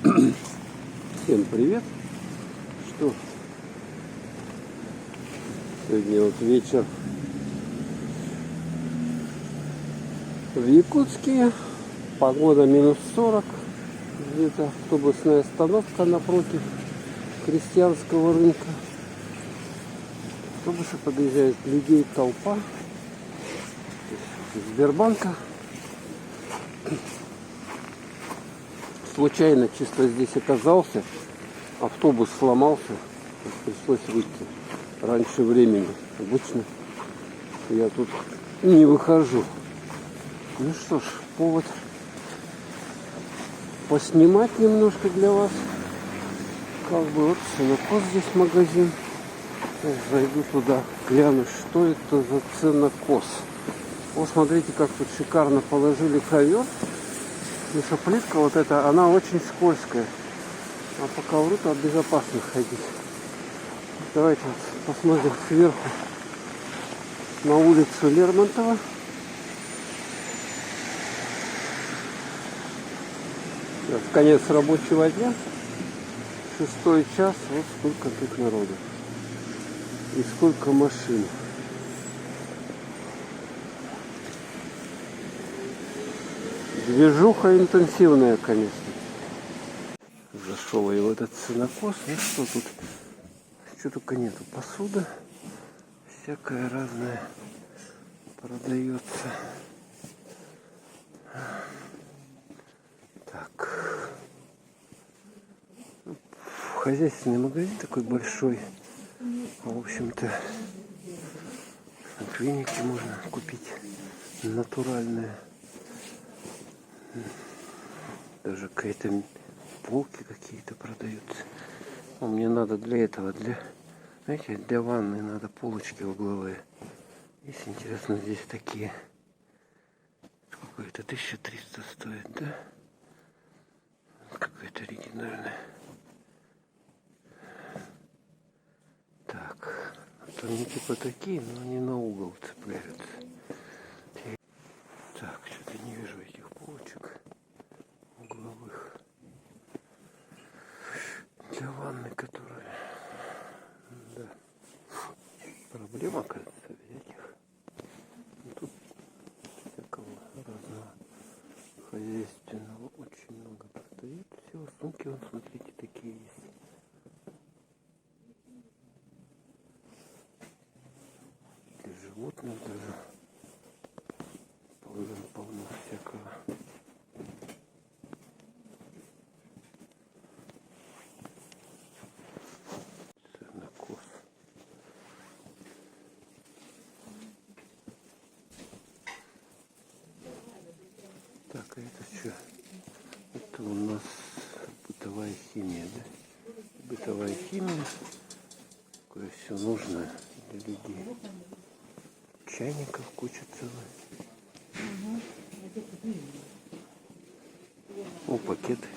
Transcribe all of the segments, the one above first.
Всем привет! Что? Сегодня вот вечер в Якутске. Погода минус 40. Где-то автобусная остановка напротив крестьянского рынка. Автобусы подъезжают, людей толпа. Сбербанка. Случайно чисто здесь оказался. Автобус сломался. Пришлось выйти раньше времени. Обычно я тут не выхожу. Ну что ж, повод поснимать немножко для вас. Как бы вот сенокос здесь магазин. Зайду туда, гляну, что это за сенокос. Вот смотрите, как тут шикарно положили ковер. Потому что плитка вот эта, она очень скользкая. А по ковру-то безопасно ходить. Давайте вот посмотрим сверху на улицу Лермонтова. В конец рабочего дня. 6 час. Вот сколько тут народу. И сколько машин. Движуха интенсивная, конечно. Зашел я в этот сенокос. Ну что тут? Что только нету. Посуда. Всякое разное продается. Так. Хозяйственный магазин такой большой. В общем-то, веники можно купить натуральные. Даже какие-то полки какие-то продаются. Но мне надо для этого, знаете, для ванны надо полочки угловые. Есть, интересно, здесь такие. Сколько это? 1300 стоит, да? Какая-то оригинальная. Так. Вот они типа такие, но они на угол цепляются. Так, что-то не вижу этих полочек угловых. Для ванны, которые... Да. Проблема, кажется, взять их. Тут всякого разного хозяйственного очень много продают. Всего сумки, вот смотрите, такие есть. Для животных даже полно всякого. Сенокос. Так, а это что? Это у нас бытовая химия, да? Бытовая химия. Такое все нужно для людей. Чайников куча целая. О, пакеты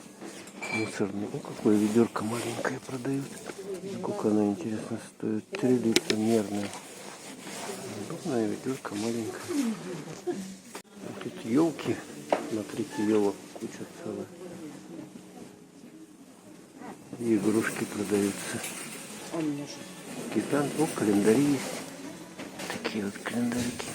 мусорные. О, какое ведерко маленькое продают. Сколько она, интересно, стоит? 3 литра мерная. Удобная ведерко маленькое. А тут елки. Смотрите, елок куча целая. И игрушки продаются. Гигант. О, календари есть. Такие вот календарики.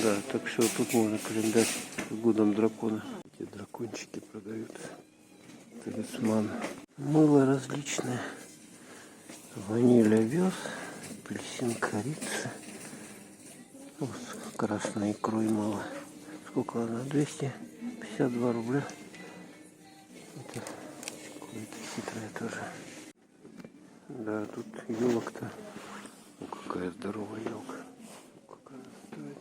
Да, так что тут можно календарь с годом дракона. Эти дракончики продаются. Талисман. Мыло различное. Ваниль, овес, апельсин, корица. Вот, красной икрой мыло. Сколько она? 252 рубля. Это какое-то хитрое тоже. Да, тут елок-то. Ну, какая здоровая елка. Сколько она стоит?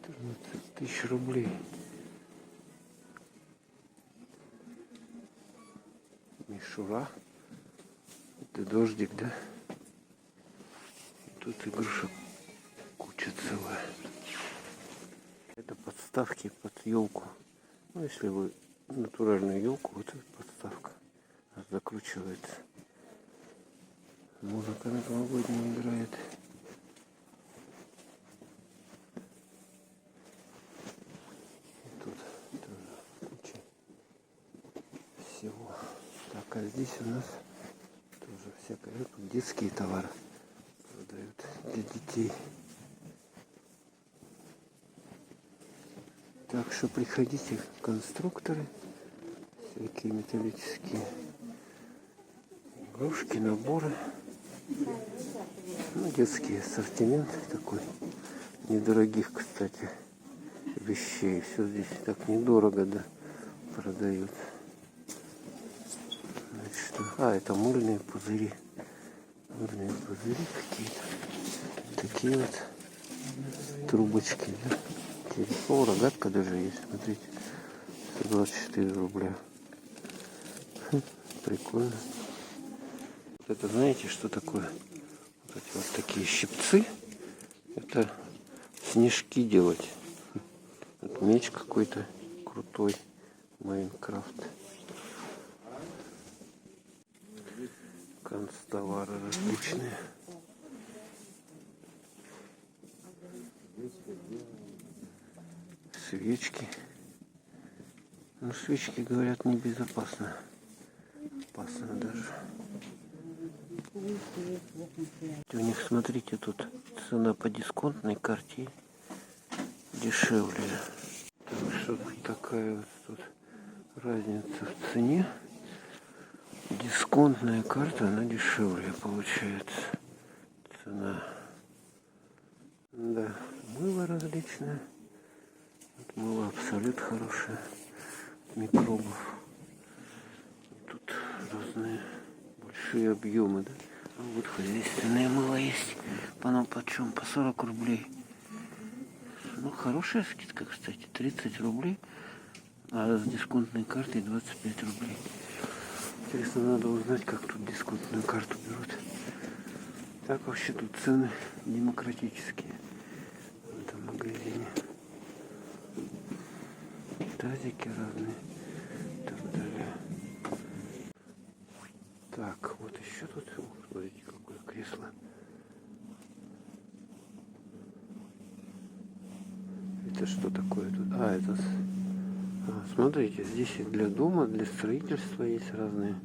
14 тысяч рублей. Мишура. Это дождик, да? Тут игрушек куча целая. Это подставки под елку. Ну, если вы натуральную елку, вот эта подставка закручивается. Музыка новогодняя играет. И тут тоже Так, а здесь у нас тоже всякое. Тут детские товары продают для детей. Так что приходите, конструкторы, всякие металлические игрушки, наборы. Ну, детский ассортимент такой. Недорогих, кстати, вещей. Все здесь так недорого, да, продают. Значит, это мыльные пузыри. Мыльные пузыри какие-то. Такие вот трубочки, да. О, рогатка даже есть, смотрите. 124 рубля. Прикольно. Вот это знаете, что такое? Вот эти вот такие щипцы. Это снежки делать. Вот меч какой-то крутой. Майнкрафт. Канцтовары различные. Свечки. Ну, свечки, говорят, небезопасно. Опасно даже. У них, смотрите, тут цена по дисконтной карте дешевле. Так что такая вот тут разница в цене. Дисконтная карта, она дешевле получается. Цена. Да, мыло различное. Вот мыло Абсолют хорошее. Микробов. Тут разные большие объемы, да? А вот хозяйственное мыло есть. Оно почем? По 40 рублей. Ну, хорошая скидка, кстати. 30 рублей. А с дисконтной картой 25 рублей. Интересно, надо узнать, как тут дисконтную карту берут. Так вообще тут цены демократические в этом магазине. Тазики разные и так далее. Так, вот еще тут, смотрите, какое кресло. Это что такое тут? Это... смотрите, здесь и для дома, для строительства есть разные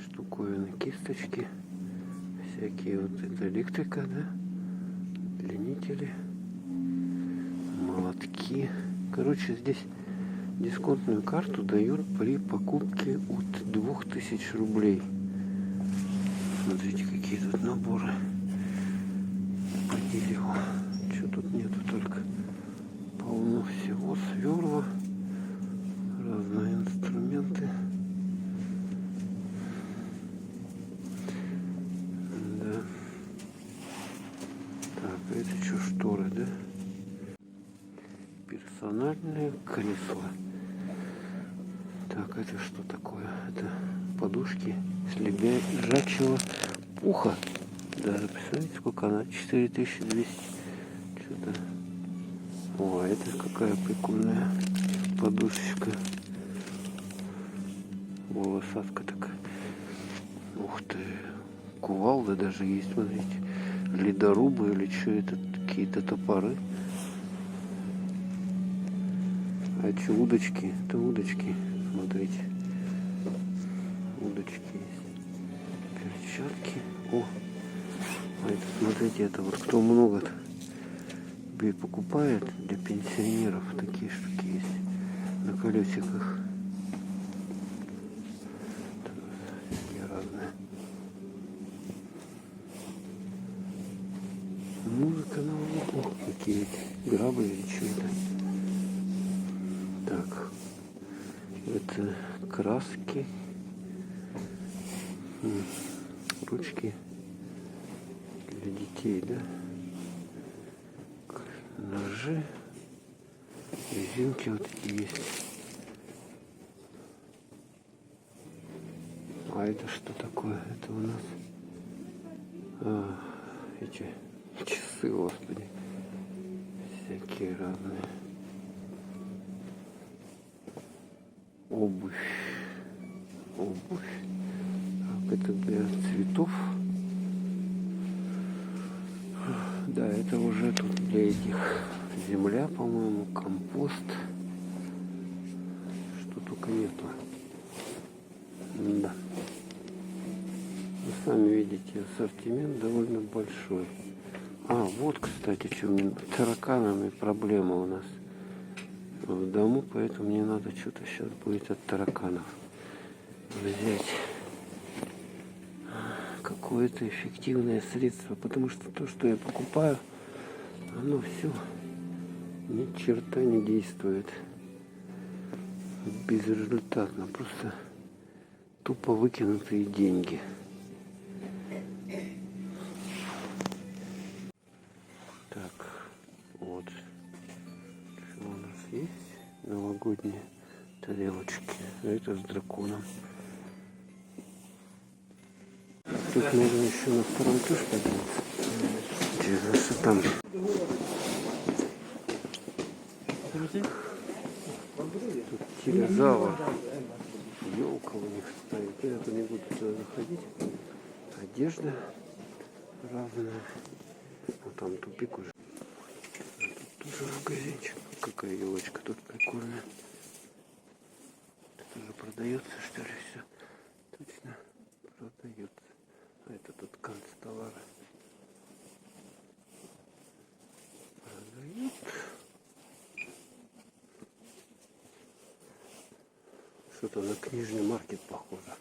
штуковины, кисточки, всякие вот это электрика, да, удлинители, молотки. Короче, здесь дисконтную карту дают при покупке от 2000 рублей. Смотрите, какие тут наборы по дереву. Что тут нету, только полно всего, сверла, разные инструменты. Да. Так, это что, шторы, да? Персональное кресло. Так, это что такое? Это подушки с лежачего пуха. Даже, представляете, сколько она? 4200. Что-то. О, это какая прикольная подушечка. Волосатка такая. Ух ты. Кувалда даже есть, смотрите. Ледорубы или что это? Какие-то топоры. А что, удочки? Это удочки. Смотрите. Удочки есть. Перчатки. О! А это, смотрите, это вот кто много-то покупает для пенсионеров. Такие штуки есть. На колесиках. Такие разные. Музыка на углу. Какие эти грабли или что это? Так. Это краски. Ручки для детей, да? Ножи. Резинки вот такие есть. А это что такое? Это у нас эти часы, господи. Всякие разные. Обувь. Обувь. Так, это для цветов. Да, это уже тут для этих. Земля, по-моему, компост. Что только нету. Да. Сами видите, ассортимент довольно большой. Вот, кстати, что мне тараканами проблема у нас в дому, поэтому мне надо что-то сейчас будет от тараканов взять какое-то эффективное средство, потому что то, что я покупаю, оно все ни черта не действует, безрезультатно, просто тупо выкинутые деньги. Так, вот что у нас есть, новогодние тарелочки, это с драконом. Тут можно еще на втором тоже подняться. Интересно, что там. Тут телезавр. Елка у них стоит. Я не буду туда заходить. Одежда разная. Вот там тупик уже. Тут тоже магазинчик. Какая елочка тут прикольная. Это тоже продается, что ли, все? Точно продается. А это тут канцтовары. Продают. Что-то на книжный маркет похоже.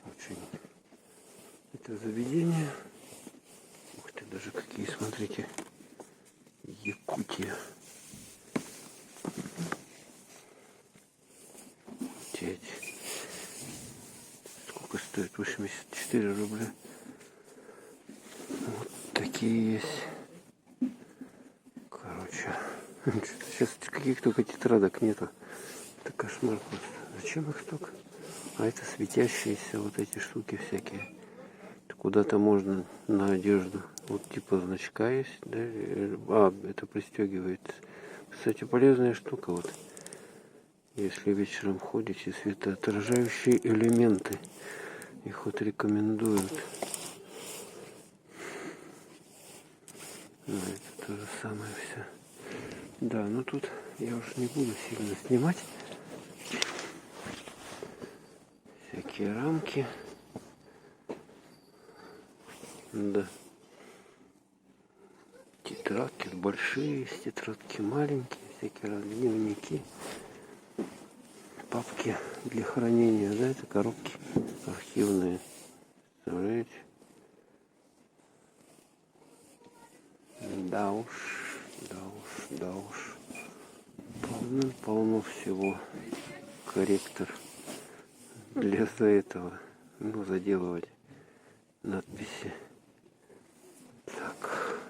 Очень. Это заведение. Ух ты, даже какие, смотрите. Якутия. Сколько стоит? 84 рубля. Вот такие есть. Короче. Сейчас каких только тетрадок нету. Это кошмар просто. Зачем их столько? А это светящиеся вот эти штуки всякие. Куда-то можно на одежду. Вот типа значка есть. Да? Это пристегивается. Кстати, полезная штука. Вот. Если вечером ходите, светоотражающие элементы. Их вот рекомендуют. Это то же самое все. Да, ну тут я уж не буду сильно снимать. Всякие рамки. Да. Тетрадки большие, тетрадки маленькие, всякие разные дневники. Папки для хранения, да, это коробки архивные. Представляете? Да уж. Полно всего. Корректор для этого, заделывать надписи. Так,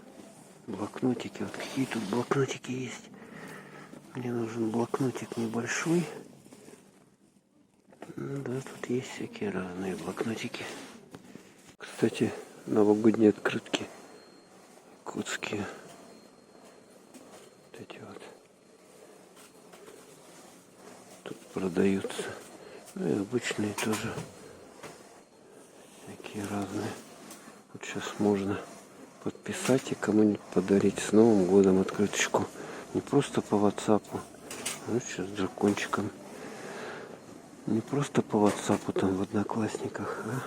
блокнотики. Вот какие тут блокнотики есть. Мне нужен блокнотик небольшой. Да, тут есть всякие разные блокнотики. Кстати, новогодние открытки. Якутские. Вот эти вот. Тут продаются. Ну и обычные тоже. Всякие разные. Вот сейчас можно подписать и кому-нибудь подарить с Новым годом открыточку. Не просто по WhatsApp. Ну, сейчас с дракончиком. Не просто по WhatsApp там в Одноклассниках, а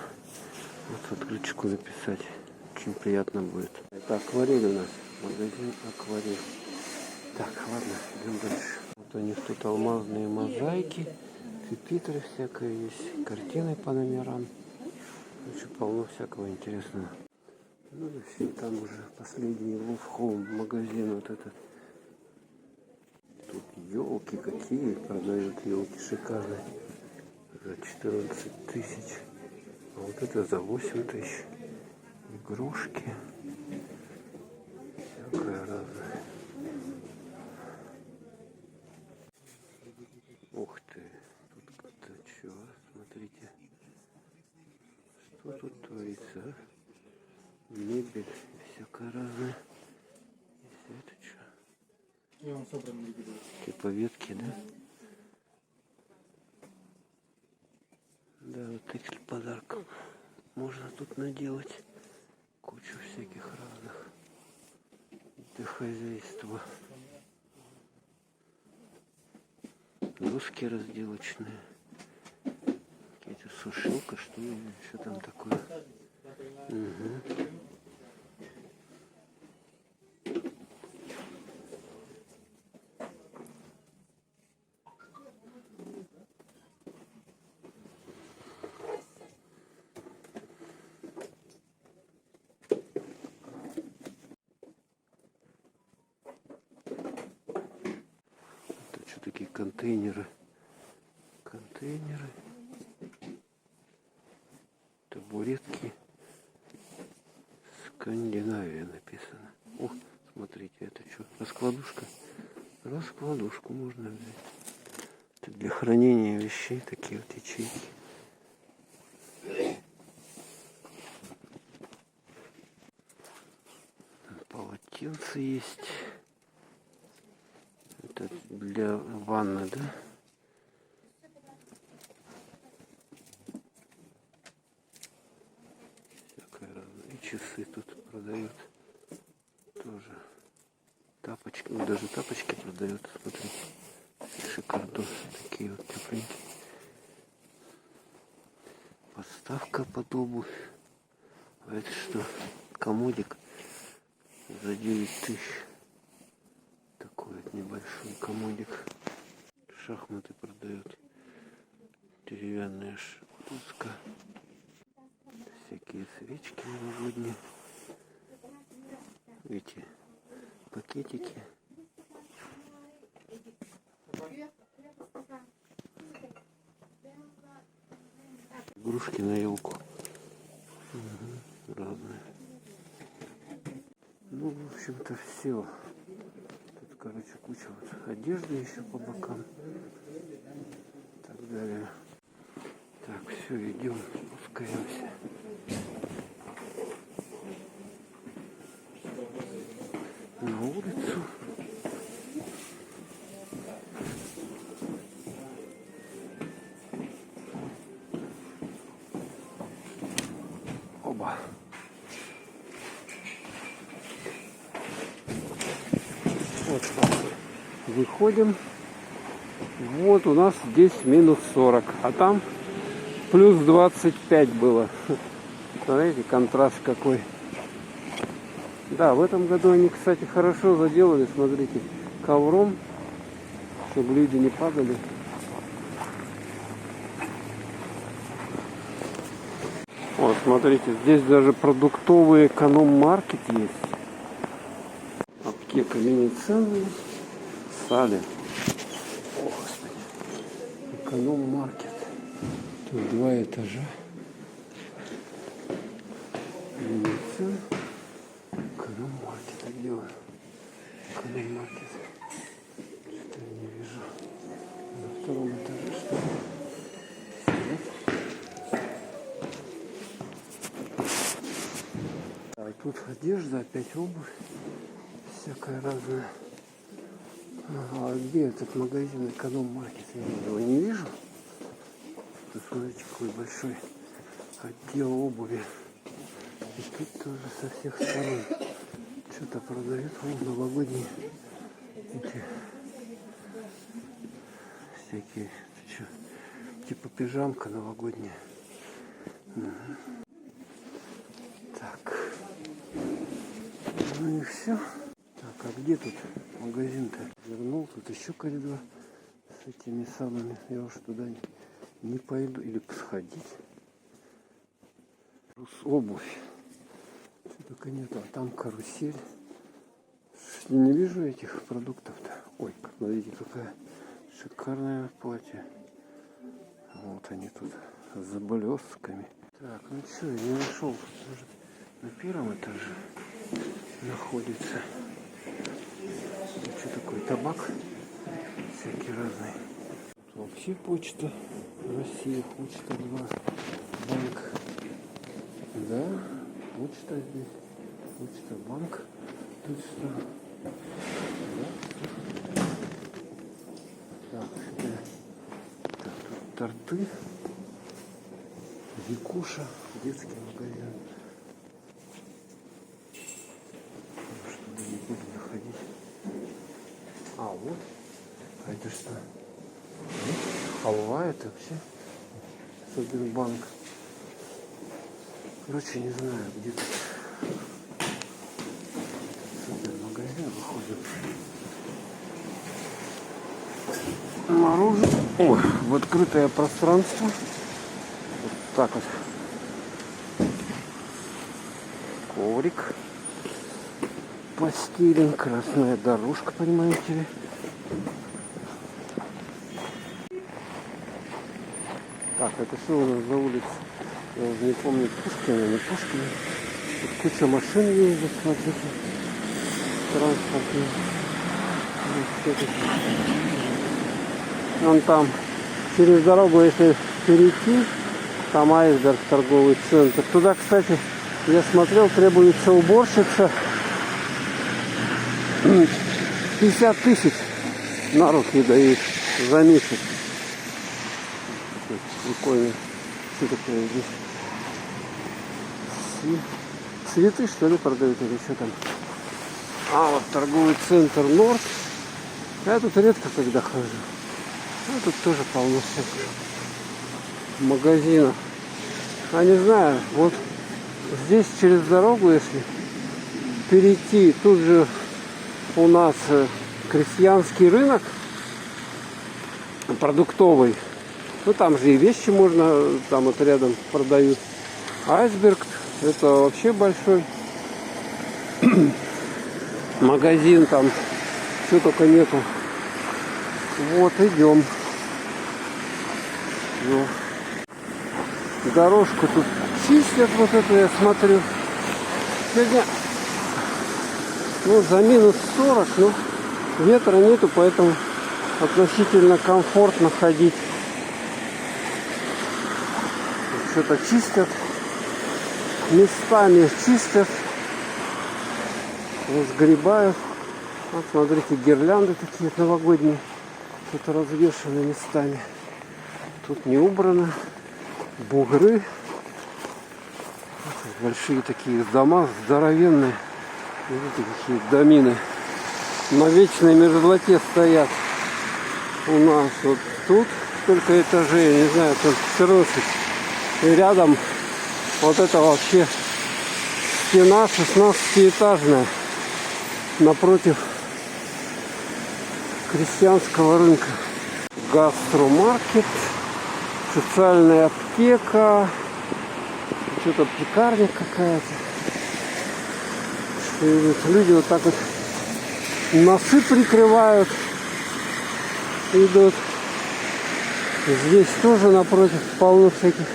вот открыточку написать. Очень приятно будет. Это акварель у нас. Магазин акварель. Так, ладно, идем дальше. Вот у них тут алмазные мозаики. Пюпитры всякое есть. Картины по номерам. Очень полно всякого интересного. Ну и все, там уже последний Love Home магазин вот этот. Тут елки какие продают, елки шикарные. За 14 тысяч. А вот это за 8 тысяч. Игрушки. Всякое разное. Ух ты. Тут как-то чего? Смотрите. Что тут творится, а? Мебель. Всякое разное. Если это что? Типа ветки, да? Да, вот таких подарков можно тут наделать кучу всяких разных для хозяйства. Доски разделочные. Какие-то сушилка, что ли, что там такое. Угу. Это что такие контейнеры? Контейнеры. Табуретки. Скандинавия написано. О, смотрите, это что? Раскладушка. Раскладушку можно взять. Это для хранения вещей, такие вот ячейки. Полотенце есть. Это для ванны, да? Всякое разное. И часы тут продают. Тоже. Тапочки. Ну, даже тапочки продают. Смотрите. Шикардос. Такие вот тепленькие. Подставка под обувь. А это что? Комодик за 9 тысяч. Такой вот небольшой комодик. Шахматы продают. Деревянная доска. Всякие свечки новогодние. Эти пакетики. Игрушки на елку. Угу, разные. Ну, в общем-то, все. Тут, короче, куча вот одежды еще по бокам. И так далее. Так, все, идем, спускаемся. На улицу. Оба. Вот так. Выходим. Вот у нас здесь минус 40, а там плюс 25 было. Смотрите, контраст какой. Да, в этом году они, кстати, хорошо заделали, смотрите, ковром, чтобы люди не падали. Вот, смотрите, здесь даже продуктовый эконом-маркет есть. Аптека мини-цены. Сали. О, Господи. Эконом-маркет. Тут 2 этажа. Мини-цены. Эконом-маркет. А где он? Эконом-маркет. Что-то я не вижу. На 2-м этаже, что ли? А тут одежда, опять обувь. Всякая разная. А где этот магазин эконом-маркет? Я его не вижу. Посмотрите, какой большой отдел обуви. И тут тоже со всех сторон что-то продают. О, новогодние эти всякие, что, типа пижамка новогодняя. Угу. Так. Ну и все. Так, а где тут магазин-то? Вернул, тут еще коридор с этими самыми. Я уж туда не пойду. Или сходить. Обувь. Что только нету. А там карусель. Не вижу этих продуктов-то. Ой, смотрите, какая шикарное платье. Вот они тут с блестками. Так, ну что, я не нашел. Может, на 1-м этаже находится. Что такое? Табак всякий разный. Вообще почта России, почта 2, банк. Да, почта здесь, почта, банк. Тут что? Да. Так, так, тут торты. Викуша, детский магазин. Что-то не буду заходить. А, вот. А это что? Халва это вообще. Супербанк. Короче, не знаю, где тут магазин выходит. Наружу. Ой, в открытое пространство. Вот так вот. Коврик. Постелен. Красная дорожка, понимаете ли. Так, это что у нас за улица? Я уже не помню, Пушкина, не Пушкина. Тут куча машин ездит, смотрите. Транспортный. Вон там, через дорогу, если перейти, там Айсберг, торговый центр. Туда, кстати, я смотрел, требуется уборщица. 50 тысяч на руки дают за месяц. Прикольно. Что такое здесь? Цветы, что ли, продают или что там? А, вот торговый центр Норд. Я тут редко когда хожу. Ну, тут тоже полно всяких магазинов. А не знаю, вот здесь через дорогу, если перейти, тут же у нас крестьянский рынок продуктовый. Ну, там же и вещи можно, там вот рядом продают. Айсберг, это вообще большой магазин, там все только нету. Вот, идем. Ну, дорожку тут чистят, вот эту я смотрю. Сегодня, ну, за минус 40, но ветра нету, поэтому относительно комфортно ходить. Что-то чистят, местами чистят, разгребают. Вот, смотрите, гирлянды такие новогодние, что-то развешаны местами. Тут не убрано, бугры, вот, большие такие дома, здоровенные, видите, какие домины на вечной мерзлоте стоят. У нас вот тут сколько этажей, я не знаю, только 14. И рядом вот это вообще стена 16-этажная напротив крестьянского рынка. Гастромаркет, социальная аптека, что-то пекарня какая-то. Люди вот так вот носы прикрывают, идут. Здесь тоже напротив полно всяких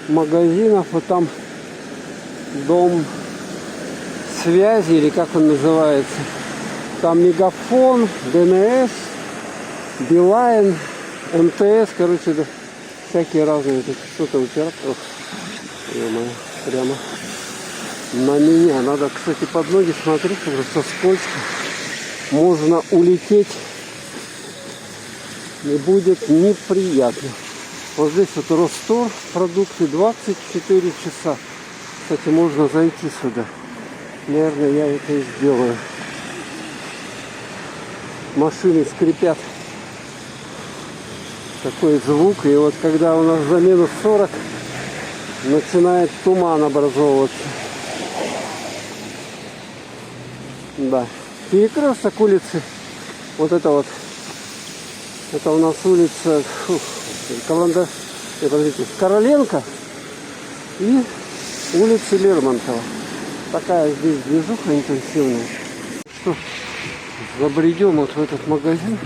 магазинов. Вот там дом связи, или как он называется. Там Мегафон, ДНС, Билайн, МТС, короче, да, всякие разные. Тут что-то упирает. Прямо на меня. Надо, кстати, под ноги смотреть, потому что скользко. Можно улететь, и будет неприятно. Вот здесь вот Ростор, продукты 24 часа. Кстати, можно зайти сюда. Наверное, я это и сделаю. Машины скрипят. Такой звук. И вот когда у нас за минус 40 начинает туман образовываться. Да. Перекресток улицы. Вот это вот. Это у нас улица Короленко и улица Лермонтова. Такая здесь движуха интенсивная. Что, забредем вот в этот магазин.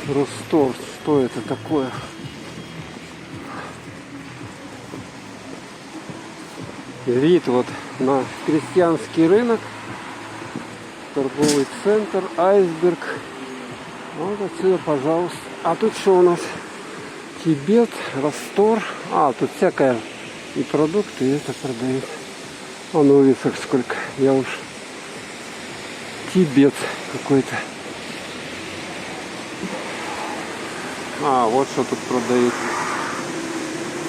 Ростор. Что это такое? Вид вот на крестьянский рынок. Торговый центр, Айсберг. Вот отсюда, пожалуйста. А тут что у нас? Тибет, Ростор. А, тут всякое и продукты, и это продают. Вон улицах сколько. Я уж Тибет какой-то. А, вот что тут продают.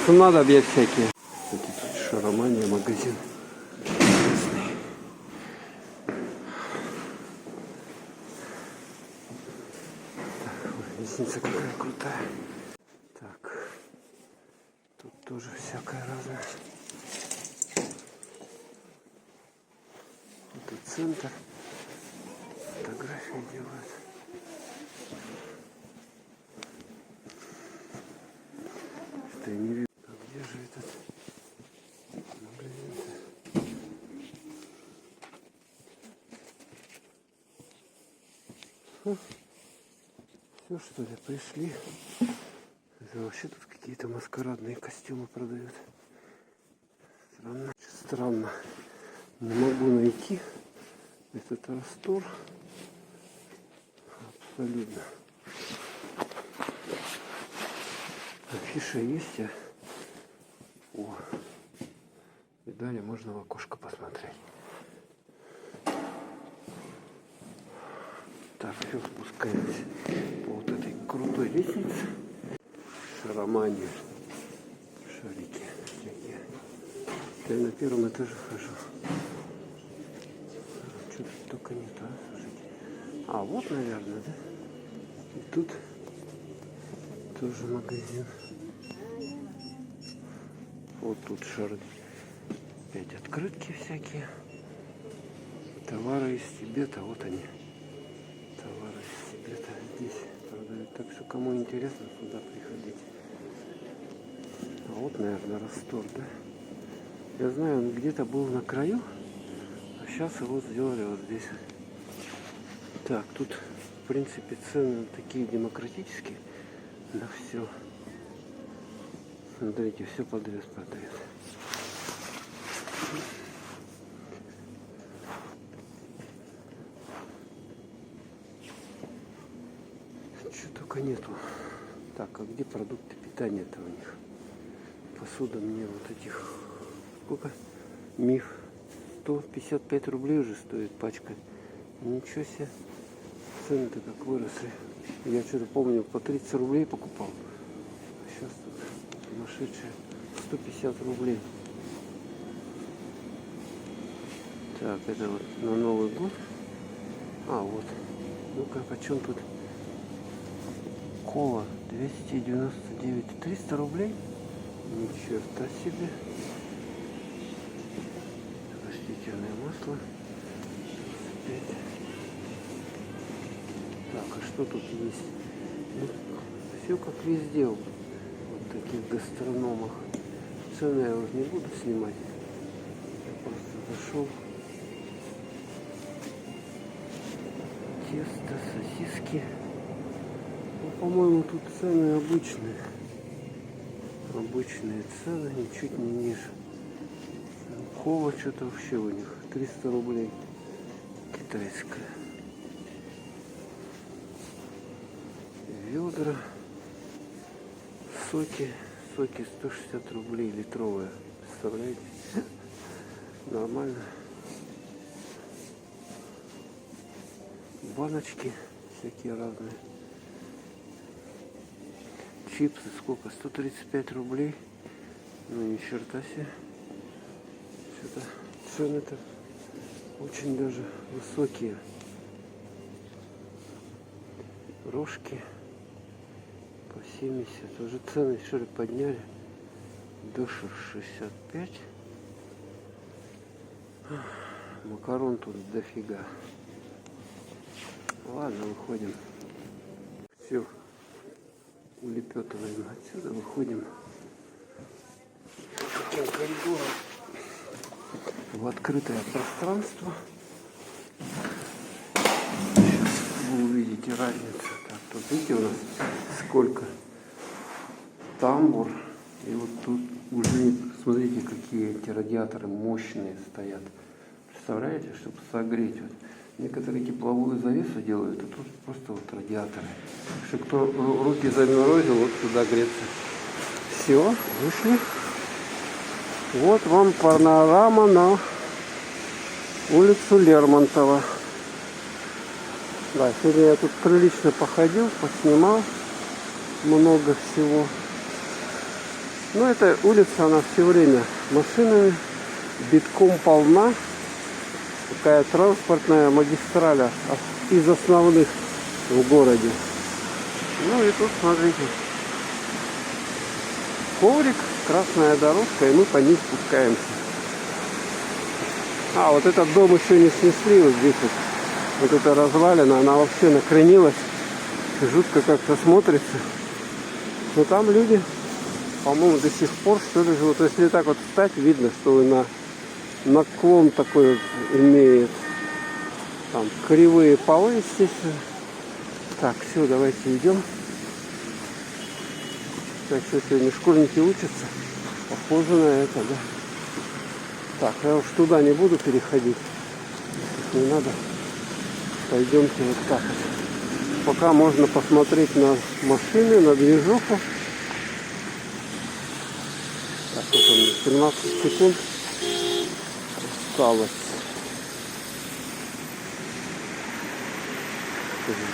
Снадобья всякие. Кстати, тут Шаромания магазин. Лестница какая крутая. Так, тут тоже всякое разное. центр. Фотографии делают. Это я не вижу. А где же этот магазин? Все, что ли, пришли. Это вообще тут какие-то маскарадные костюмы продают. Странно. Странно. Не могу найти этот раствор. Абсолютно. Афиша есть. О, видали, можно в окошко посмотреть. Так, все, спускаемся по вот этой крутой лестнице. Шаромания. Шарики всякие. Я на первом этаже хожу. Что-то только не то, слушайте. А, вот, наверное, да? И тут тоже магазин. Вот тут шары. Опять открытки всякие. Товары из Тибета. Вот они. Товары из Тибета здесь продают. Так что кому интересно, сюда приходить. А вот, наверное, раствор, да? Я знаю, он где-то был на краю. А сейчас его сделали вот здесь. Так, тут, в принципе, цены такие демократические. На все. Смотрите, все подряд продают. Что только нету. Так, а где продукты питания-то у них? Посуда мне вот этих... Сколько? Миф. 155 рублей уже стоит пачка. Ничего себе. Цены-то как выросли. Я что-то помню, по 30 рублей покупал. А сейчас тут сумасшедшие 150 рублей. Так, это вот на Новый год. А, вот. Ну-ка, почем тут? Кола 299. 300 рублей? Ни черта себе. Растительное масло. 25. Так, а что тут есть? Ну, все как везде. Вот таких гастрономах. Цены я уже не буду снимать. Я просто зашел. Тесто, сосиски. Ну, по-моему, тут цены обычные. Обычные цены, ничуть не ниже. Кола что-то вообще у них 300 рублей. Китайская. Ведра. Соки 160 рублей литровые. Представляете? Нормально. Баночки всякие разные. Чипсы сколько? 135 рублей. Ну ни черта себе. Что-то цены-то очень даже высокие. Рожки по 70. Уже цены что ли подняли. Дошер 65. Макарон тут дофига. Ладно, выходим. Все. Улепетываем отсюда, выходим таким коридором в открытое пространство. Сейчас вы увидите разницу. Так, тут видите у нас сколько тамбур. И вот тут уже, смотрите, какие эти радиаторы мощные стоят. Представляете, чтобы согреть. Вот. Некоторые тепловую завесу делают, а тут просто вот радиаторы. Чтобы кто руки заморозил, вот сюда греться. Все, вышли. Вот вам панорама на улицу Лермонтова. Да, сегодня я тут прилично походил, поснимал много всего. Но эта улица, она все время машинами, битком полна. Такая транспортная магистраль из основных в городе. Ну и тут, смотрите, коврик, красная дорожка, и мы по ней спускаемся. А, вот этот дом еще не снесли, вот здесь вот. Вот эта развалина, она вообще накренилась. Жутко как-то смотрится. Но там люди, по-моему, до сих пор что ли живут. Если так вот встать, видно, что на наклон такой вот имеет. Там кривые полы, естественно. Так, все, давайте идем. Так что сегодня школьники учатся. Похоже на это, да. Так, я уж туда не буду переходить. Не надо. Пойдемте вот так вот. Пока можно посмотреть на машины, на движуху. Так, вот он, 17 секунд осталось.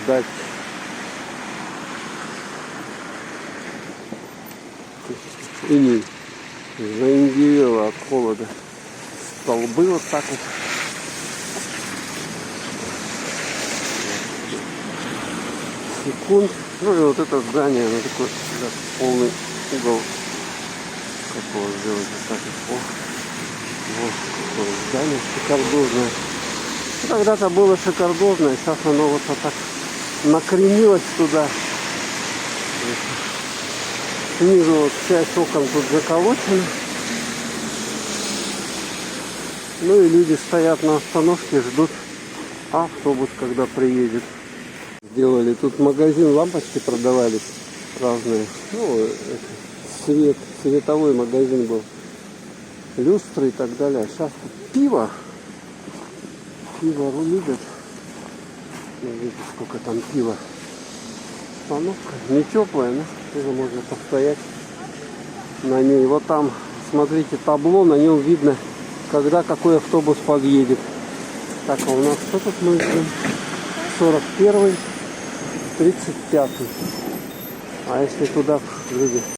Ждать. Иней заиндивело от холода. Столбы вот так вот. Секунд. Ну и вот это здание, оно такой, да, полный угол. Какого сделать вот так вот. Вот какое здание шикардозное. Когда-то было шикардозное, сейчас оно вот так накренилось туда. Снизу вот часть окон тут заколочена. Ну и люди стоят на остановке, ждут автобус, когда приедет. Сделали тут магазин, лампочки продавались разные. Ну, это, световой магазин был. Люстры и так далее. А сейчас пиво. Пиво любят. Видите, сколько там пива. Остановка не теплая, но тоже можно постоять на ней. Вот там, смотрите, табло, на нем видно, когда какой автобус подъедет. Так, а у нас что тут мы ждем? 41-й, 35-й. А если туда люди